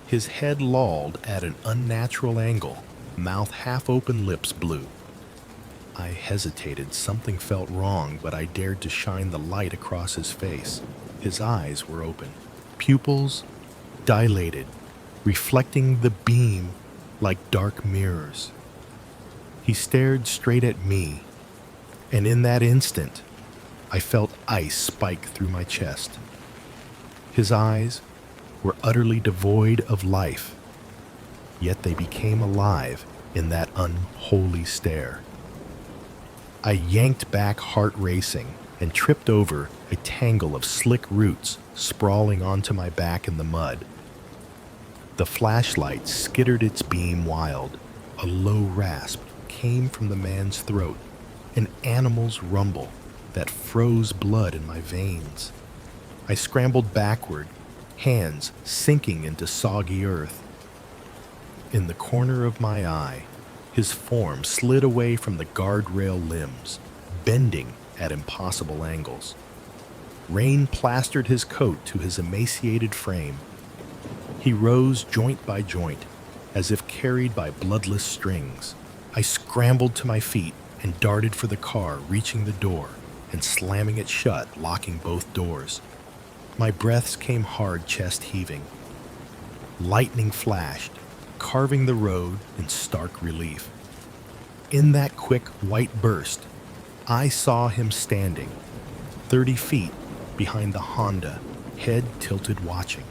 His head lolled at an unnatural angle, mouth half open, lips blue. I hesitated. Something felt wrong, but I dared to shine the light across his face. His eyes were open, pupils dilated, reflecting the beam like dark mirrors. He stared straight at me, and in that instant, I felt ice spike through my chest. His eyes were utterly devoid of life, yet they became alive in that unholy stare. I yanked back, heart racing, and tripped over a tangle of slick roots sprawling onto my back in the mud. The flashlight skittered its beam wild. A low rasp came from the man's throat, an animal's rumble that froze blood in my veins. I scrambled backward, hands sinking into soggy earth. In the corner of my eye, his form slid away from the guardrail limbs, bending at impossible angles. Rain plastered his coat to his emaciated frame. He rose joint by joint, as if carried by bloodless strings. I scrambled to my feet and darted for the car, reaching the door and slamming it shut, locking both doors. My breaths came hard, chest heaving. Lightning flashed, carving the road in stark relief. In that quick white burst, I saw him standing, 30 feet behind the Honda, head tilted watching.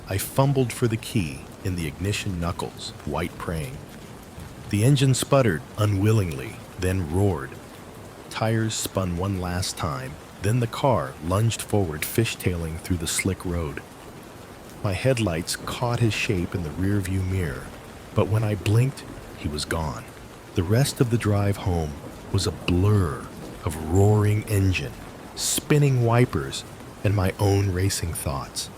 I fumbled for the key in the ignition knuckles, white praying. The engine sputtered unwillingly, then roared. Tires spun one last time, then the car lunged forward, fishtailing through the slick road. My headlights caught his shape in the rearview mirror, but when I blinked, he was gone. The rest of the drive home was a blur of roaring engine, spinning wipers, and my own racing thoughts.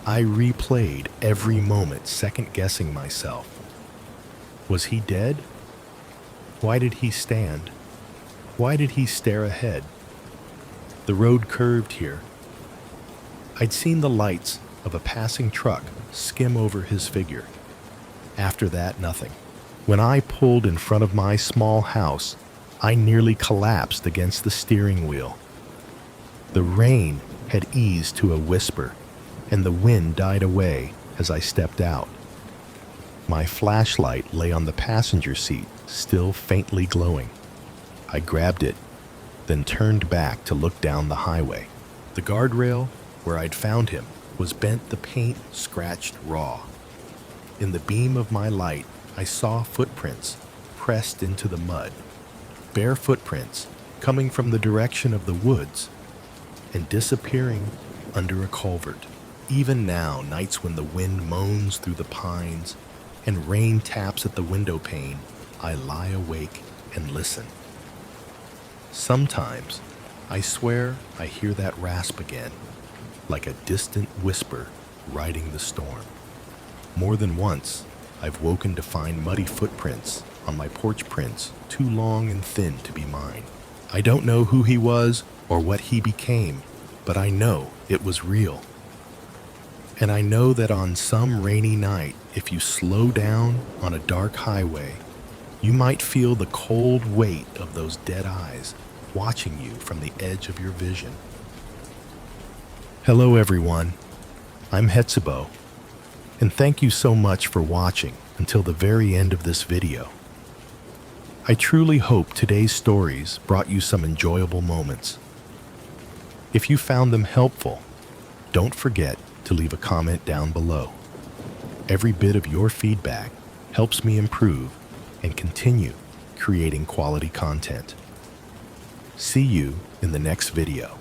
I replayed every moment, second-guessing myself. Was he dead? Why did he stand? Why did he stare ahead? The road curved here. I'd seen the lights of a passing truck skim over his figure. After that, nothing. When I pulled in front of my small house, I nearly collapsed against the steering wheel. The rain had eased to a whisper, and the wind died away as I stepped out. My flashlight lay on the passenger seat, still faintly glowing. I grabbed it, then turned back to look down the highway. The guardrail, where I'd found him, was bent, the paint scratched raw. In the beam of my light, I saw footprints pressed into the mud, bare footprints coming from the direction of the woods and disappearing under a culvert. Even now, nights when the wind moans through the pines and rain taps at the window pane, I lie awake and listen. Sometimes, I swear I hear that rasp again, like a distant whisper riding the storm. More than once, I've woken to find muddy footprints on my porch prints, too long and thin to be mine. I don't know who he was or what he became, but I know it was real. And I know that on some rainy night, if you slow down on a dark highway, you might feel the cold weight of those dead eyes watching you from the edge of your vision. Hello everyone, I'm ZiBo, and thank you so much for watching until the very end of this video. I truly hope today's stories brought you some enjoyable moments. If you found them helpful, don't forget to leave a comment down below. Every bit of your feedback helps me improve and continue creating quality content. See you in the next video.